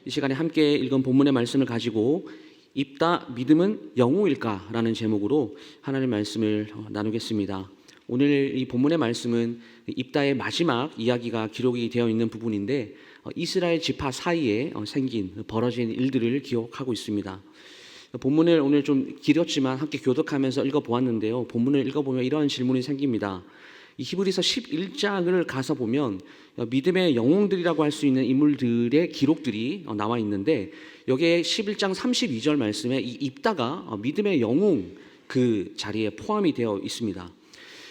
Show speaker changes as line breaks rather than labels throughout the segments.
이 시간에 함께 읽은 본문의 말씀을 가지고 입다 믿음은 영웅일까? 라는 제목으로 하나님의 말씀을 나누겠습니다. 오늘 이 본문의 말씀은 입다의 마지막 이야기가 기록이 되어 있는 부분인데 이스라엘 지파 사이에 생긴 벌어진 일들을 기록하고 있습니다. 본문을 오늘 좀 길었지만 함께 교독하면서 읽어보았는데요. 본문을 읽어보면 이러한 질문이 생깁니다. 이 히브리서 11장을 가서 보면 믿음의 영웅들이라고 할 수 있는 인물들의 기록들이 나와 있는데 여기에 11장 32절 말씀에 이 입다가 믿음의 영웅 그 자리에 포함이 되어 있습니다.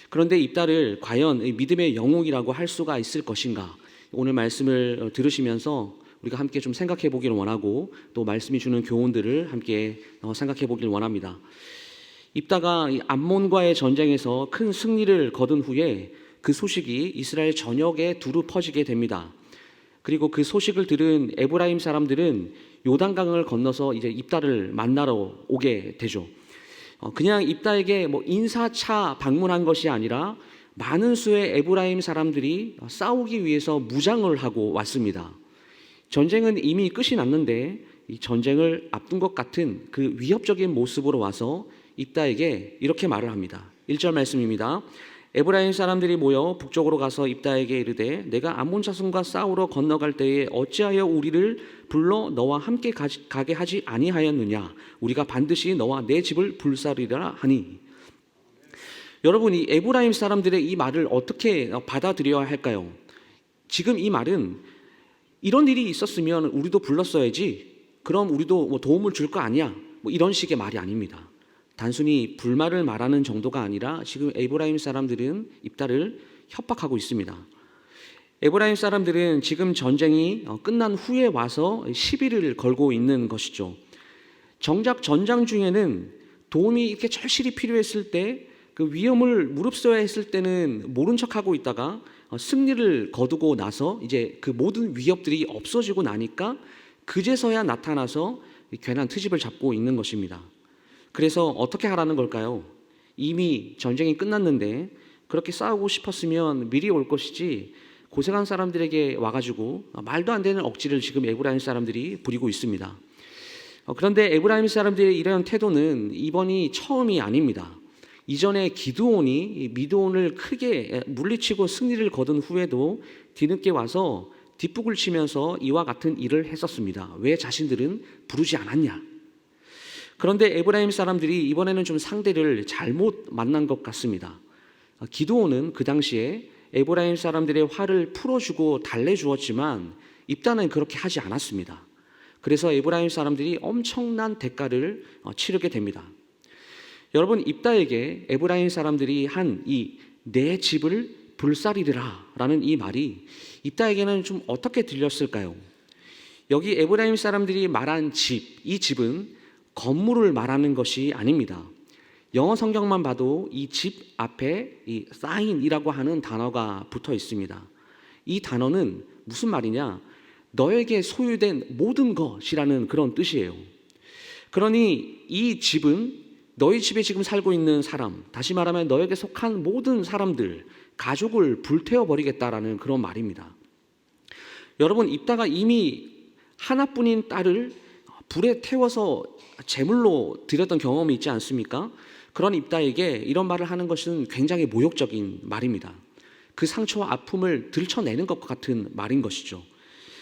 그런데 입다를 과연 믿음의 영웅이라고 할 수가 있을 것인가? 오늘 말씀을 들으시면서 우리가 함께 좀 생각해 보기를 원하고 또 말씀이 주는 교훈들을 함께 생각해 보기를 원합니다. 입다가 암몬과의 전쟁에서 큰 승리를 거둔 후에 그 소식이 이스라엘 전역에 두루 퍼지게 됩니다. 그리고 그 소식을 들은 에브라임 사람들은 요단강을 건너서 이제 입다를 만나러 오게 되죠. 그냥 입다에게 인사차 방문한 것이 아니라 많은 수의 에브라임 사람들이 싸우기 위해서 무장을 하고 왔습니다. 전쟁은 이미 끝이 났는데 이 전쟁을 앞둔 것 같은 그 위협적인 모습으로 와서 입다에게 이렇게 말을 합니다. 1절 말씀입니다. 에브라임 사람들이 모여 북쪽으로 가서 입다에게 이르되 내가 암몬 자손과 싸우러 건너갈 때에 어찌하여 우리를 불러 너와 함께 가게 하지 아니하였느냐? 우리가 반드시 너와 내 집을 불사르리라 하니. 여러분, 이 에브라임 사람들의 이 말을 어떻게 받아들여야 할까요? 지금 이 말은 이런 일이 있었으면 우리도 불렀어야지, 그럼 우리도 도움을 줄 거 아니야, 이런 식의 말이 아닙니다. 단순히 불만을 말하는 정도가 아니라 지금 에브라임 사람들은 입다를 협박하고 있습니다. 에브라임 사람들은 지금 전쟁이 끝난 후에 와서 시비를 걸고 있는 것이죠. 정작 전장 중에는 도움이 이렇게 절실히 필요했을 때, 그 위험을 무릅써야 했을 때는 모른 척하고 있다가 승리를 거두고 나서 이제 그 모든 위협들이 없어지고 나니까 그제서야 나타나서 괜한 트집을 잡고 있는 것입니다. 그래서 어떻게 하라는 걸까요? 이미 전쟁이 끝났는데 그렇게 싸우고 싶었으면 미리 올 것이지 고생한 사람들에게 와가지고 말도 안 되는 억지를 지금 에브라임 사람들이 부리고 있습니다. 그런데 에브라임 사람들의 이런 태도는 이번이 처음이 아닙니다. 이전에 기드온이 미드온을 크게 물리치고 승리를 거둔 후에도 뒤늦게 와서 뒷북을 치면서 이와 같은 일을 했었습니다. 왜 자신들은 부르지 않았냐? 그런데 에브라임 사람들이 이번에는 좀 상대를 잘못 만난 것 같습니다. 기드온은 그 당시에 에브라임 사람들의 화를 풀어주고 달래주었지만 입다는 그렇게 하지 않았습니다. 그래서 에브라임 사람들이 엄청난 대가를 치르게 됩니다. 여러분, 입다에게 에브라임 사람들이 한 이 내 집을 불사리리라 라는 이 말이 입다에게는 좀 어떻게 들렸을까요? 여기 에브라임 사람들이 말한 집, 이 집은 건물을 말하는 것이 아닙니다. 영어 성경만 봐도 이 집 앞에 이 sign이라고 하는 단어가 붙어 있습니다. 이 단어는 무슨 말이냐? 너에게 소유된 모든 것이라는 그런 뜻이에요. 그러니 이 집은 너희 집에 지금 살고 있는 사람, 다시 말하면 너에게 속한 모든 사람들, 가족을 불태워버리겠다라는 그런 말입니다. 여러분, 입다가 이미 하나뿐인 딸을 불에 태워서 제물로 드렸던 경험이 있지 않습니까? 그런 입다에게 이런 말을 하는 것은 굉장히 모욕적인 말입니다. 그 상처와 아픔을 들춰내는 것 같은 말인 것이죠.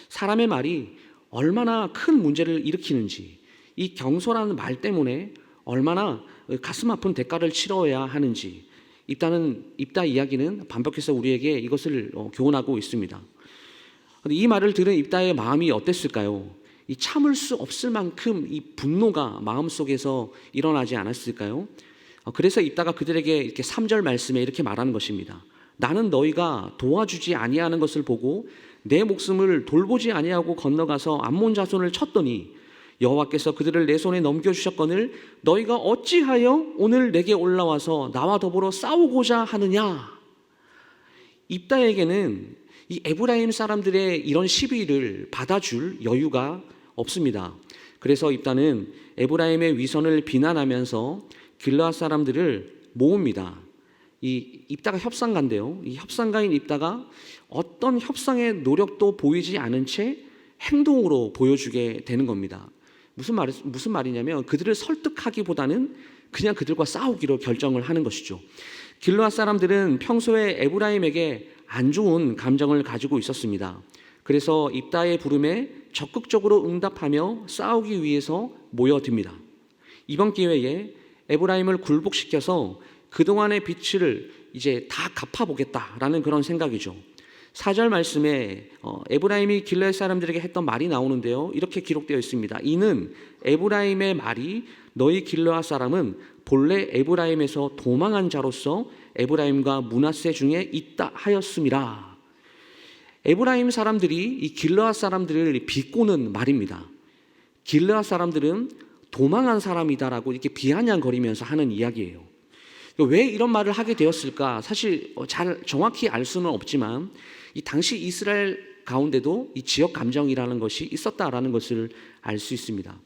사람의 말이 얼마나 큰 문제를 일으키는지, 이 경솔한 말 때문에 얼마나 가슴 아픈 대가를 치러야 하는지 입다 이야기는 반복해서 우리에게 이것을 교훈하고 있습니다. 이 말을 들은 입다의 마음이 어땠을까요? 이 참을 수 없을 만큼 이 분노가 마음속에서 일어나지 않았을까요? 그래서 입다가 그들에게 이렇게 3절 말씀에 이렇게 말하는 것입니다. 나는 너희가 도와주지 아니하는 것을 보고 내 목숨을 돌보지 아니하고 건너가서 암몬 자손을 쳤더니 여호와께서 그들을 내 손에 넘겨주셨거늘 너희가 어찌하여 오늘 내게 올라와서 나와 더불어 싸우고자 하느냐? 입다에게는 이 에브라임 사람들의 이런 시비를 받아줄 여유가 없습니다. 그래서 입다는 에브라임의 위선을 비난하면서 길르앗 사람들을 모읍니다. 이 입다가 협상가인데요. 이 협상가인 입다가 어떤 협상의 노력도 보이지 않은 채 행동으로 보여주게 되는 겁니다. 무슨 말이냐면 그들을 설득하기보다는 그냥 그들과 싸우기로 결정을 하는 것이죠. 길르앗 사람들은 평소에 에브라임에게 안 좋은 감정을 가지고 있었습니다. 그래서 입다의 부름에 적극적으로 응답하며 싸우기 위해서 모여듭니다. 이번 기회에 에브라임을 굴복시켜서 그동안의 빚을 이제 다 갚아보겠다라는 그런 생각이죠. 4절 말씀에 에브라임이 길르앗 사람들에게 했던 말이 나오는데요. 이렇게 기록되어 있습니다. 이는 에브라임의 말이 너희 길르앗 사람은 본래 에브라임에서 도망한 자로서 에브라임과 므낫세 중에 있다 하였음이라. 에브라임 사람들이 이 길르앗 사람들을 비꼬는 말입니다. 길르앗 사람들은 도망한 사람이다라고 이렇게 비아냥거리면서 하는 이야기예요. 왜 이런 말을 하게 되었을까? 사실 잘 정확히 알 수는 없지만 이 당시 이스라엘 가운데도 이 지역 감정이라는 것이 있었다라는 것을 알 수 있습니다.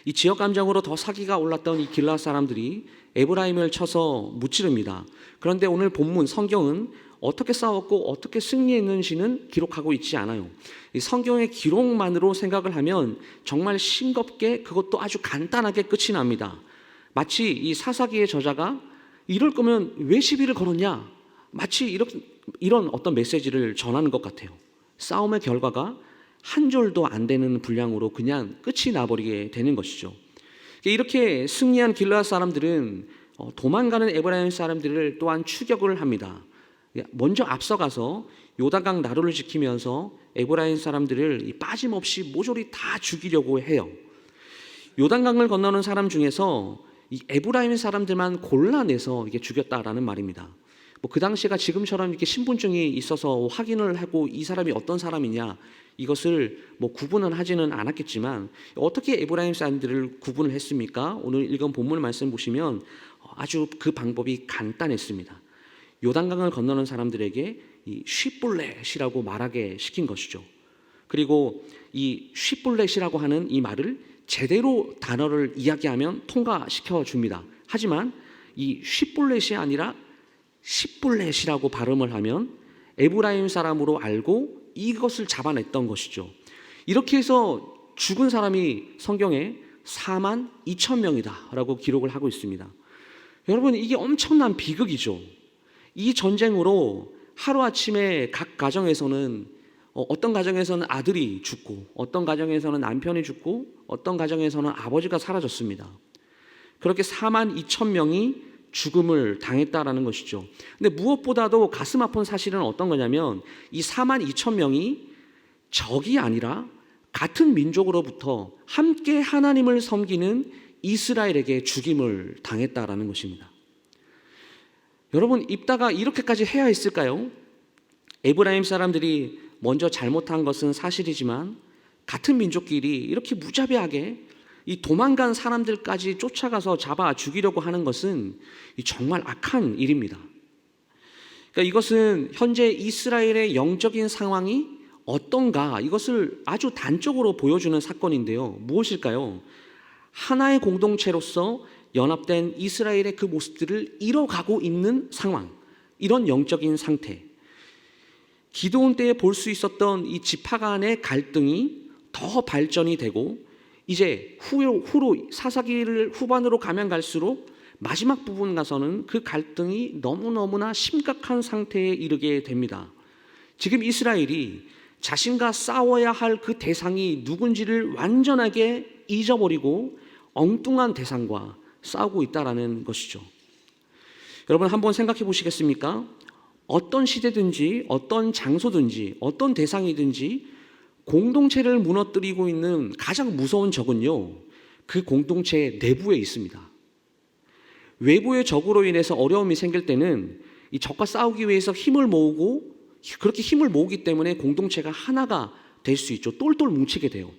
이 지역 감정으로 더 사기가 올랐던 이 길르앗 사람들이 에브라임을 쳐서 무찌릅니다. 그런데 오늘 본문 성경은 어떻게 싸웠고 어떻게 승리했는지는 기록하고 있지 않아요. 이 성경의 기록만으로 생각을 하면 정말 싱겁게 그것도 아주 간단하게 끝이 납니다. 마치 이 사사기의 저자가 이럴 거면 왜 시비를 걸었냐? 마치 이런 어떤 메시지를 전하는 것 같아요. 싸움의 결과가 한 줄도 안 되는 분량으로 그냥 끝이 나버리게 되는 것이죠. 이렇게 승리한 길르앗 사람들은 도망가는 에브라임 사람들을 또한 추격을 합니다. 먼저 앞서가서 요단강 나루를 지키면서 에브라임 사람들을 빠짐없이 모조리 다 죽이려고 해요. 요단강을 건너는 사람 중에서 이 에브라임 사람들만 골라내서 이게 죽였다라는 말입니다. 그 당시가 지금처럼 이렇게 신분증이 있어서 확인을 하고 이 사람이 어떤 사람이냐 이것을 구분은 하지는 않았겠지만 어떻게 에브라임 사람들을 구분을 했습니까? 오늘 읽은 본문 말씀 보시면 아주 그 방법이 간단했습니다. 요단강을 건너는 사람들에게 이 쉬볼렛이라고 말하게 시킨 것이죠. 그리고 이 쉬볼렛이라고 하는 이 말을 제대로 단어를 이야기하면 통과시켜 줍니다. 하지만 이 쉬볼렛이 아니라 십볼렛이라고 발음을 하면 에브라임 사람으로 알고 이것을 잡아냈던 것이죠. 이렇게 해서 죽은 사람이 성경에 4만 2천 명이다 라고 기록을 하고 있습니다. 여러분, 이게 엄청난 비극이죠. 이 전쟁으로 하루아침에 각 가정에서는 어떤 가정에서는 아들이 죽고 어떤 가정에서는 남편이 죽고 어떤 가정에서는 아버지가 사라졌습니다. 그렇게 4만 2천 명이 죽음을 당했다라는 것이죠. 근데 무엇보다도 가슴 아픈 사실은 어떤 거냐면 이 4만 2천 명이 적이 아니라 같은 민족으로부터 함께 하나님을 섬기는 이스라엘에게 죽임을 당했다라는 것입니다. 여러분, 입다가 이렇게까지 해야 했을까요? 에브라임 사람들이 먼저 잘못한 것은 사실이지만 같은 민족끼리 이렇게 무자비하게 이 도망간 사람들까지 쫓아가서 잡아 죽이려고 하는 것은 정말 악한 일입니다. 그러니까 이것은 현재 이스라엘의 영적인 상황이 어떤가 이것을 아주 단적으로 보여주는 사건인데요. 무엇일까요? 하나의 공동체로서 연합된 이스라엘의 그 모습들을 잃어가고 있는 상황, 이런 영적인 상태. 기드온 때에 볼 수 있었던 이 지파 간의 갈등이 더 발전이 되고 이제 후로 사사기를 후반으로 가면 갈수록 마지막 부분 가서는 그 갈등이 너무너무나 심각한 상태에 이르게 됩니다. 지금 이스라엘이 자신과 싸워야 할 그 대상이 누군지를 완전하게 잊어버리고 엉뚱한 대상과 싸우고 있다는 것이죠. 여러분, 한번 생각해 보시겠습니까? 어떤 시대든지 어떤 장소든지 어떤 대상이든지 공동체를 무너뜨리고 있는 가장 무서운 적은요, 그 공동체 내부에 있습니다. 외부의 적으로 인해서 어려움이 생길 때는 이 적과 싸우기 위해서 힘을 모으고 그렇게 힘을 모으기 때문에 공동체가 하나가 될 수 있죠. 똘똘 뭉치게 돼요.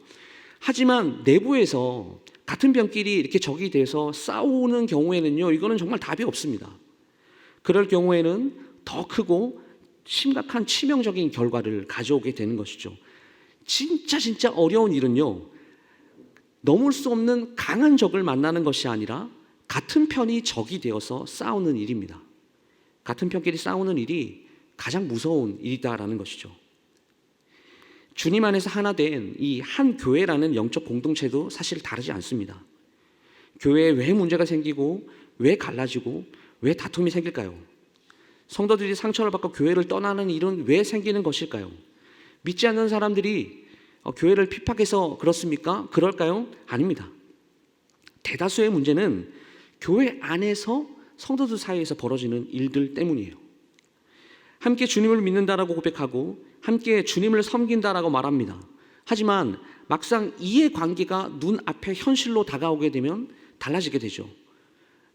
하지만 내부에서 같은 병끼리 이렇게 적이 돼서 싸우는 경우에는요, 이거는 정말 답이 없습니다. 그럴 경우에는 더 크고 심각한 치명적인 결과를 가져오게 되는 것이죠. 진짜 어려운 일은요, 넘을 수 없는 강한 적을 만나는 것이 아니라 같은 편이 적이 되어서 싸우는 일입니다. 같은 편끼리 싸우는 일이 가장 무서운 일이다라는 것이죠. 주님 안에서 하나 된 이 한 교회라는 영적 공동체도 사실 다르지 않습니다. 교회에 왜 문제가 생기고 왜 갈라지고 왜 다툼이 생길까요? 성도들이 상처를 받고 교회를 떠나는 일은 왜 생기는 것일까요? 믿지 않는 사람들이 교회를 핍박해서 그렇습니까? 그럴까요? 아닙니다. 대다수의 문제는 교회 안에서 성도들 사이에서 벌어지는 일들 때문이에요. 함께 주님을 믿는다라고 고백하고 함께 주님을 섬긴다라고 말합니다. 하지만 막상 이해관계가 눈앞에 현실로 다가오게 되면 달라지게 되죠.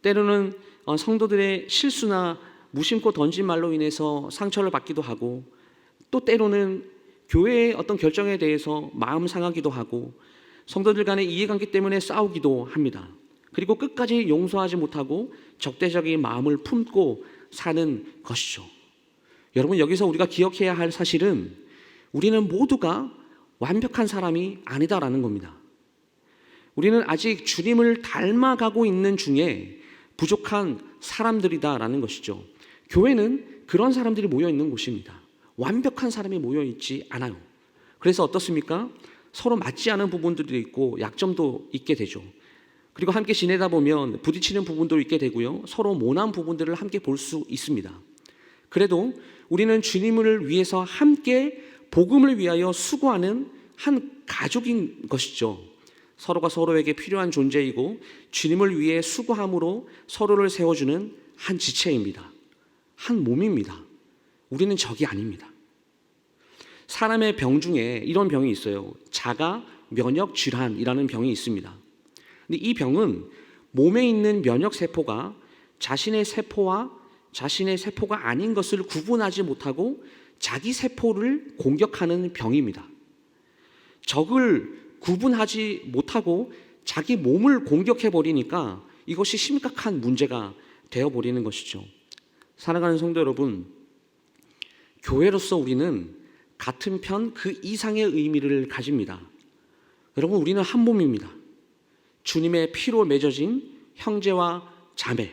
때로는 성도들의 실수나 무심코 던진 말로 인해서 상처를 받기도 하고, 또 때로는 교회의 어떤 결정에 대해서 마음 상하기도 하고, 성도들 간의 이해관계 때문에 싸우기도 합니다. 그리고 끝까지 용서하지 못하고 적대적인 마음을 품고 사는 것이죠. 여러분, 여기서 우리가 기억해야 할 사실은 우리는 모두가 완벽한 사람이 아니다라는 겁니다. 우리는 아직 주님을 닮아가고 있는 중에 부족한 사람들이다라는 것이죠. 교회는 그런 사람들이 모여 있는 곳입니다. 완벽한 사람이 모여 있지 않아요. 그래서 어떻습니까? 서로 맞지 않은 부분들도 있고 약점도 있게 되죠. 그리고 함께 지내다 보면 부딪히는 부분도 있게 되고요. 서로 모난 부분들을 함께 볼 수 있습니다. 그래도 우리는 주님을 위해서 함께 복음을 위하여 수고하는 한 가족인 것이죠. 서로가 서로에게 필요한 존재이고 주님을 위해 수고함으로 서로를 세워주는 한 지체입니다. 한 몸입니다. 우리는 적이 아닙니다. 사람의 병 중에 이런 병이 있어요. 자가 면역 질환이라는 병이 있습니다. 근데 이 병은 몸에 있는 면역 세포가 자신의 세포와 자신의 세포가 아닌 것을 구분하지 못하고 자기 세포를 공격하는 병입니다. 적을 구분하지 못하고 자기 몸을 공격해 버리니까 이것이 심각한 문제가 되어 버리는 것이죠. 사랑하는 성도 여러분, 교회로서 우리는 같은 편 그 이상의 의미를 가집니다. 여러분, 우리는 한 몸입니다. 주님의 피로 맺어진 형제와 자매.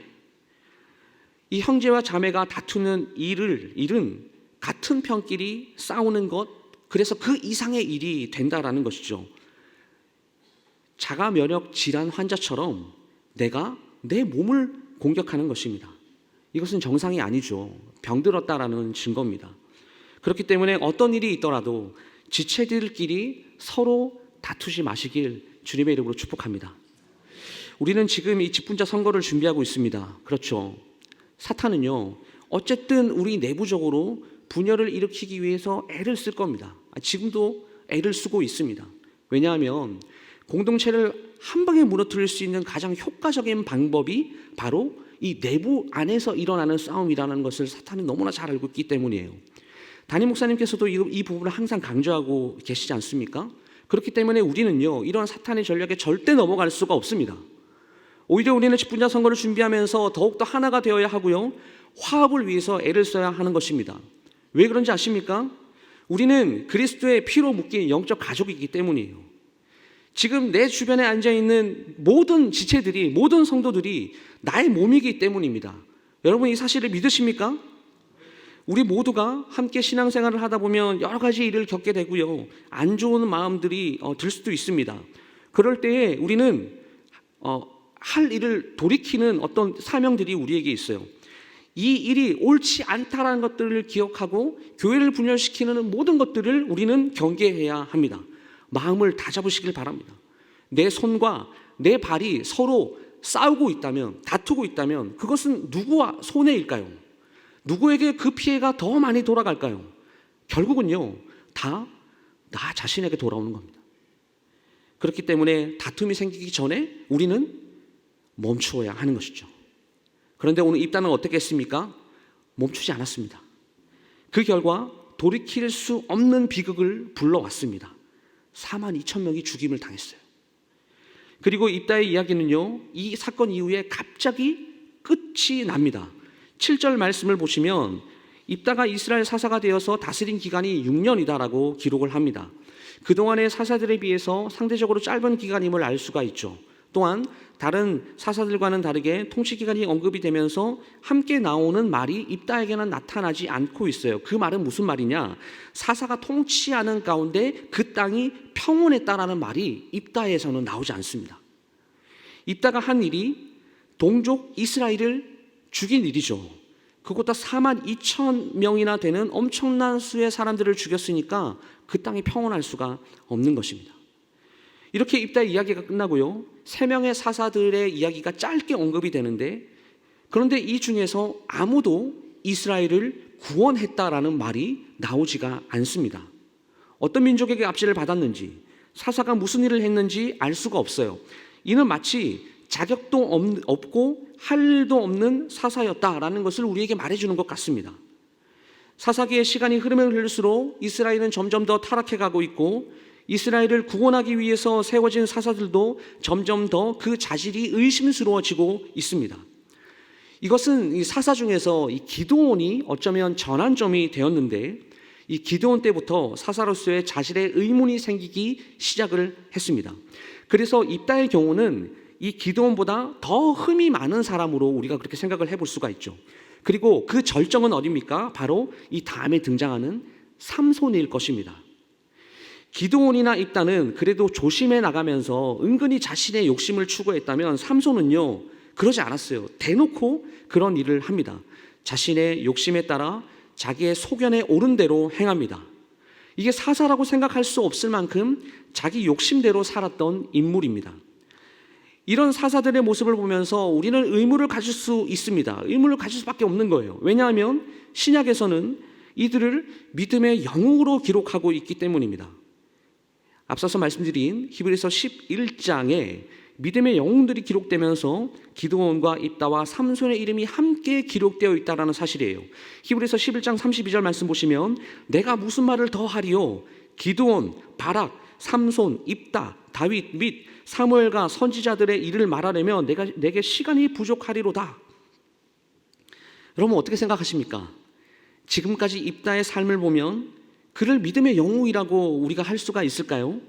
이 형제와 자매가 다투는 일은 같은 편끼리 싸우는 것, 그래서 그 이상의 일이 된다라는 것이죠. 자가 면역 질환 환자처럼 내가 내 몸을 공격하는 것입니다. 이것은 정상이 아니죠. 병들었다라는 증거입니다. 그렇기 때문에 어떤 일이 있더라도 지체들끼리 서로 다투지 마시길 주님의 이름으로 축복합니다. 우리는 지금 이 직분자 선거를 준비하고 있습니다. 그렇죠. 사탄은요, 어쨌든 우리 내부적으로 분열을 일으키기 위해서 애를 쓸 겁니다. 지금도 애를 쓰고 있습니다. 왜냐하면 공동체를 한 방에 무너뜨릴 수 있는 가장 효과적인 방법이 바로 이 내부 안에서 일어나는 싸움이라는 것을 사탄은 너무나 잘 알고 있기 때문이에요. 담임 목사님께서도 이 부분을 항상 강조하고 계시지 않습니까? 그렇기 때문에 우리는요, 이런 사탄의 전략에 절대 넘어갈 수가 없습니다. 오히려 우리는 직분자 선거를 준비하면서 더욱더 하나가 되어야 하고요, 화합을 위해서 애를 써야 하는 것입니다. 왜 그런지 아십니까? 우리는 그리스도의 피로 묶인 영적 가족이기 때문이에요. 지금 내 주변에 앉아있는 모든 지체들이, 모든 성도들이 나의 몸이기 때문입니다. 여러분, 이 사실을 믿으십니까? 우리 모두가 함께 신앙생활을 하다 보면 여러 가지 일을 겪게 되고요, 안 좋은 마음들이 들 수도 있습니다. 그럴 때에 우리는 할 일을 돌이키는 어떤 사명들이 우리에게 있어요. 이 일이 옳지 않다라는 것들을 기억하고 교회를 분열시키는 모든 것들을 우리는 경계해야 합니다. 마음을 다잡으시길 바랍니다. 내 손과 내 발이 서로 싸우고 있다면, 다투고 있다면 그것은 누구와 손해일까요? 누구에게 그 피해가 더 많이 돌아갈까요? 결국은요, 다 나 자신에게 돌아오는 겁니다. 그렇기 때문에 다툼이 생기기 전에 우리는 멈추어야 하는 것이죠. 그런데 오늘 입단은 어떻게 했습니까? 멈추지 않았습니다. 그 결과 돌이킬 수 없는 비극을 불러왔습니다. 42,000명이 죽임을 당했어요. 그리고 입다의 이야기는요, 이 사건 이후에 갑자기 끝이 납니다. 7절 말씀을 보시면 입다가 이스라엘 사사가 되어서 다스린 기간이 6년이다라고 기록을 합니다. 그동안의 사사들에 비해서 상대적으로 짧은 기간임을 알 수가 있죠. 또한 다른 사사들과는 다르게 통치기간이 언급이 되면서 함께 나오는 말이 입다에게는 나타나지 않고 있어요. 그 말은 무슨 말이냐? 사사가 통치하는 가운데 그 땅이 평온했다라는 말이 입다에서는 나오지 않습니다. 입다가 한 일이 동족 이스라엘을 죽인 일이죠. 그것도 42,000명이나 되는 엄청난 수의 사람들을 죽였으니까 그 땅이 평온할 수가 없는 것입니다. 이렇게 입다의 이야기가 끝나고요, 3명의 사사들의 이야기가 짧게 언급이 되는데, 그런데 이 중에서 아무도 이스라엘을 구원했다라는 말이 나오지가 않습니다. 어떤 민족에게 압제를 받았는지, 사사가 무슨 일을 했는지 알 수가 없어요. 이는 마치 자격도 없고 할 일도 없는 사사였다라는 것을 우리에게 말해주는 것 같습니다. 사사기의 시간이 흐르면 흐를수록 이스라엘은 점점 더 타락해가고 있고, 이스라엘을 구원하기 위해서 세워진 사사들도 점점 더 그 자질이 의심스러워지고 있습니다. 이것은 이 사사 중에서 이 기드온이 어쩌면 전환점이 되었는데, 이 기드온 때부터 사사로서의 자질의 의문이 생기기 시작을 했습니다. 그래서 입다의 경우는 이 기드온보다 더 흠이 많은 사람으로 우리가 그렇게 생각을 해볼 수가 있죠. 그리고 그 절정은 어디입니까? 바로 이 다음에 등장하는 삼손일 것입니다. 기드온이나 입다는 그래도 조심해 나가면서 은근히 자신의 욕심을 추구했다면, 삼손은요 그러지 않았어요. 대놓고 그런 일을 합니다. 자신의 욕심에 따라 자기의 소견에 옳은 대로 행합니다. 이게 사사라고 생각할 수 없을 만큼 자기 욕심대로 살았던 인물입니다. 이런 사사들의 모습을 보면서 우리는 의문을 가질 수 있습니다. 의문을 가질 수밖에 없는 거예요. 왜냐하면 신약에서는 이들을 믿음의 영웅으로 기록하고 있기 때문입니다. 앞서서 말씀드린 히브리서 11장에 믿음의 영웅들이 기록되면서 기드온과 입다와 삼손의 이름이 함께 기록되어 있다는 사실이에요. 히브리서 11장 32절 말씀 보시면, 내가 무슨 말을 더 하리요? 기드온, 바락, 삼손, 입다, 다윗 및 사무엘과 선지자들의 일을 말하려면 내게 시간이 부족하리로다. 여러분 어떻게 생각하십니까? 지금까지 입다의 삶을 보면 그를 믿음의 영웅이라고 우리가 할 수가 있을까요?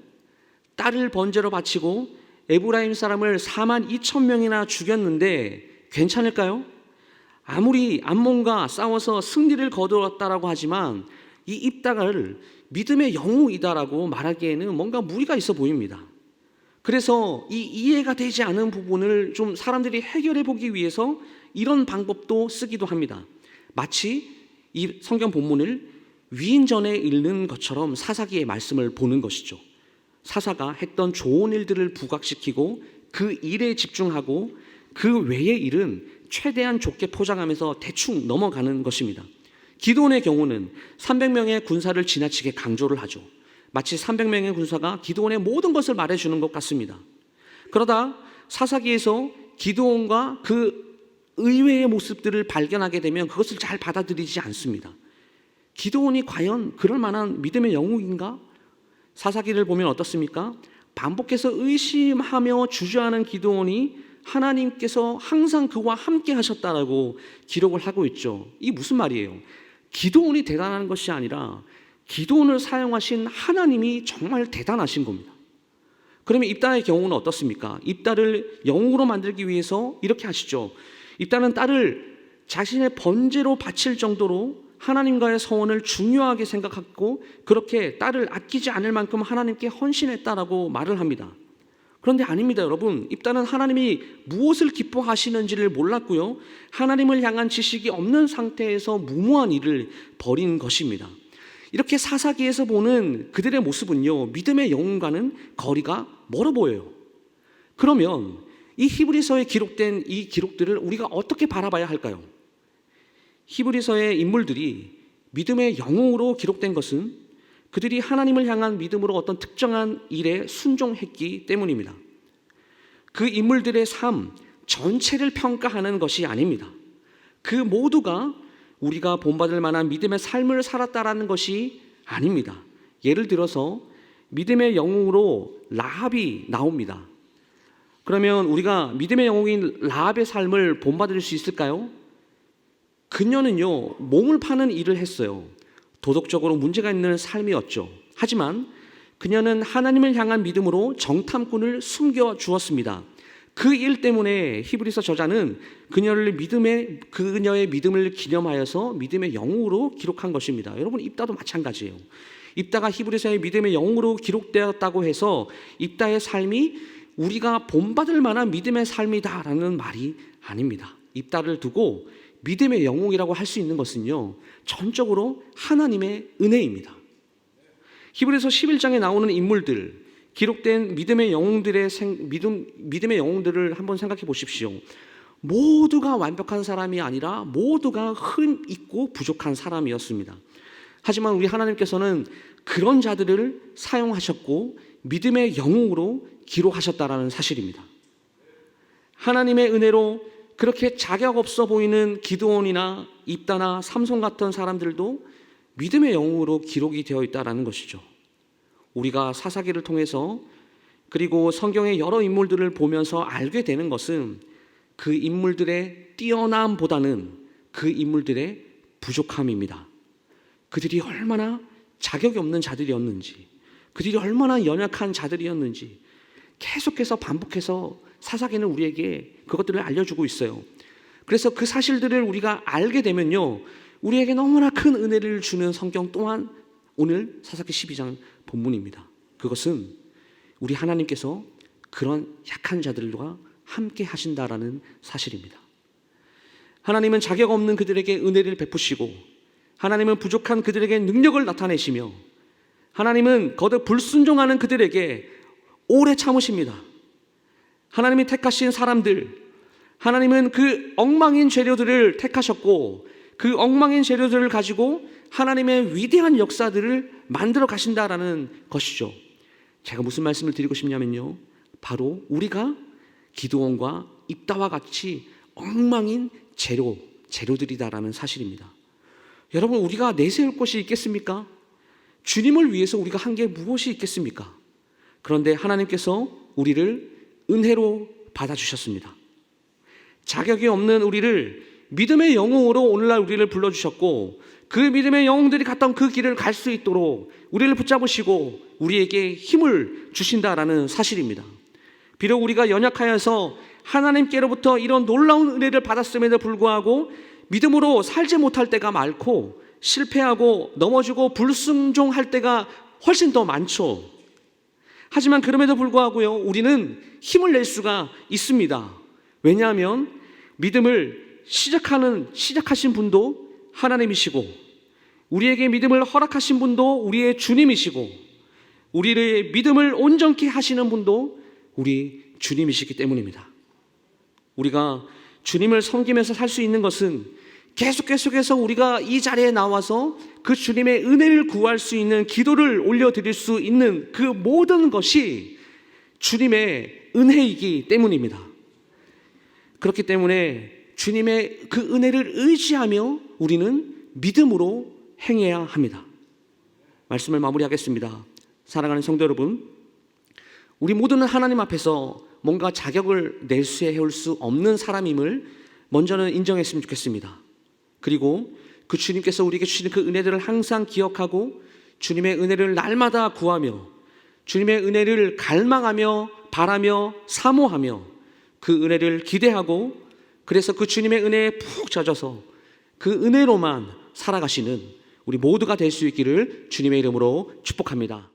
딸을 번제로 바치고 에브라임 사람을 42,000명이나 죽였는데 괜찮을까요? 아무리 암몬과 싸워서 승리를 거두었다라고 하지만 이 입다를 믿음의 영웅이다라고 말하기에는 뭔가 무리가 있어 보입니다. 그래서 이 이해가 되지 않은 부분을 좀 사람들이 해결해 보기 위해서 이런 방법도 쓰기도 합니다. 마치 이 성경 본문을 위인전에 읽는 것처럼 사사기의 말씀을 보는 것이죠. 사사가 했던 좋은 일들을 부각시키고 그 일에 집중하고 그 외의 일은 최대한 좁게 포장하면서 대충 넘어가는 것입니다. 기드온의 경우는 300명의 군사를 지나치게 강조를 하죠. 마치 300명의 군사가 기드온의 모든 것을 말해주는 것 같습니다. 그러다 사사기에서 기드온과 그 의외의 모습들을 발견하게 되면 그것을 잘 받아들이지 않습니다. 기드온이 과연 그럴 만한 믿음의 영웅인가? 사사기를 보면 어떻습니까? 반복해서 의심하며 주저하는 기드온이 하나님께서 항상 그와 함께 하셨다라고 기록을 하고 있죠. 이게 무슨 말이에요? 기드온이 대단한 것이 아니라 기드온을 사용하신 하나님이 정말 대단하신 겁니다. 그러면 입다의 경우는 어떻습니까? 입다를 영웅으로 만들기 위해서 이렇게 하시죠. 입다는 딸을 자신의 번제로 바칠 정도로 하나님과의 서원을 중요하게 생각하고 그렇게 딸을 아끼지 않을 만큼 하나님께 헌신했다라고 말을 합니다. 그런데 아닙니다, 여러분. 입다는 하나님이 무엇을 기뻐하시는지를 몰랐고요, 하나님을 향한 지식이 없는 상태에서 무모한 일을 벌인 것입니다. 이렇게 사사기에서 보는 그들의 모습은요, 믿음의 영웅과는 거리가 멀어 보여요. 그러면 이 히브리서에 기록된 이 기록들을 우리가 어떻게 바라봐야 할까요? 히브리서의 인물들이 믿음의 영웅으로 기록된 것은 그들이 하나님을 향한 믿음으로 어떤 특정한 일에 순종했기 때문입니다. 그 인물들의 삶 전체를 평가하는 것이 아닙니다. 그 모두가 우리가 본받을 만한 믿음의 삶을 살았다라는 것이 아닙니다. 예를 들어서 믿음의 영웅으로 라합이 나옵니다. 그러면 우리가 믿음의 영웅인 라합의 삶을 본받을 수 있을까요? 그녀는요, 몸을 파는 일을 했어요. 도덕적으로 문제가 있는 삶이었죠. 하지만 그녀는 하나님을 향한 믿음으로 정탐꾼을 숨겨 주었습니다. 그 일 때문에 히브리서 저자는 그녀의 믿음을 기념하여서 믿음의 영웅으로 기록한 것입니다. 여러분, 입다도 마찬가지예요. 입다가 히브리서의 믿음의 영웅으로 기록되었다고 해서 입다의 삶이 우리가 본받을 만한 믿음의 삶이다라는 말이 아닙니다. 입다를 두고 믿음의 영웅이라고 할 수 있는 것은요, 전적으로 하나님의 은혜입니다. 히브리서 11장에 나오는 인물들, 기록된 믿음의 영웅들을 한번 생각해 보십시오. 모두가 완벽한 사람이 아니라 모두가 흠 있고 부족한 사람이었습니다. 하지만 우리 하나님께서는 그런 자들을 사용하셨고 믿음의 영웅으로 기록하셨다라는 사실입니다. 하나님의 은혜로 그렇게 자격 없어 보이는 기드온이나 입다나 삼손 같은 사람들도 믿음의 영웅으로 기록이 되어 있다는 것이죠. 우리가 사사기를 통해서 그리고 성경의 여러 인물들을 보면서 알게 되는 것은 그 인물들의 뛰어남보다는 그 인물들의 부족함입니다. 그들이 얼마나 자격이 없는 자들이었는지, 그들이 얼마나 연약한 자들이었는지 계속해서 반복해서 사사기는 우리에게 그것들을 알려주고 있어요. 그래서 그 사실들을 우리가 알게 되면요, 우리에게 너무나 큰 은혜를 주는 성경 또한 오늘 사사기 12장 본문입니다. 그것은 우리 하나님께서 그런 약한 자들과 함께 하신다라는 사실입니다. 하나님은 자격 없는 그들에게 은혜를 베푸시고, 하나님은 부족한 그들에게 능력을 나타내시며, 하나님은 거듭 불순종하는 그들에게 오래 참으십니다. 하나님이 택하신 사람들, 하나님은 그 엉망인 재료들을 택하셨고 그 엉망인 재료들을 가지고 하나님의 위대한 역사들을 만들어 가신다라는 것이죠. 제가 무슨 말씀을 드리고 싶냐면요, 바로 우리가 기드온과 입다와 같이 엉망인 재료들이다라는 사실입니다. 여러분, 우리가 내세울 것이 있겠습니까? 주님을 위해서 우리가 한 게 무엇이 있겠습니까? 그런데 하나님께서 우리를 은혜로 받아주셨습니다. 자격이 없는 우리를 믿음의 영웅으로 오늘날 우리를 불러주셨고, 그 믿음의 영웅들이 갔던 그 길을 갈 수 있도록 우리를 붙잡으시고 우리에게 힘을 주신다라는 사실입니다. 비록 우리가 연약하여서 하나님께로부터 이런 놀라운 은혜를 받았음에도 불구하고 믿음으로 살지 못할 때가 많고, 실패하고 넘어지고 불순종할 때가 훨씬 더 많죠. 하지만 그럼에도 불구하고요, 우리는 힘을 낼 수가 있습니다. 왜냐하면 믿음을 시작하신 분도 하나님이시고, 우리에게 믿음을 허락하신 분도 우리의 주님이시고, 우리의 믿음을 온전케 하시는 분도 우리 주님이시기 때문입니다. 우리가 주님을 섬기면서 살 수 있는 것은 계속해서 우리가 이 자리에 나와서 그 주님의 은혜를 구할 수 있는 기도를 올려드릴 수 있는 그 모든 것이 주님의 은혜이기 때문입니다. 그렇기 때문에 주님의 그 은혜를 의지하며 우리는 믿음으로 행해야 합니다. 말씀을 마무리하겠습니다. 사랑하는 성도 여러분, 우리 모두는 하나님 앞에서 뭔가 자격을 내세울 수 없는 사람임을 먼저는 인정했으면 좋겠습니다. 그리고 그 주님께서 우리에게 주시는 그 은혜들을 항상 기억하고 주님의 은혜를 날마다 구하며 주님의 은혜를 갈망하며 바라며 사모하며 그 은혜를 기대하고, 그래서 그 주님의 은혜에 푹 젖어서 그 은혜로만 살아가시는 우리 모두가 될 수 있기를 주님의 이름으로 축복합니다.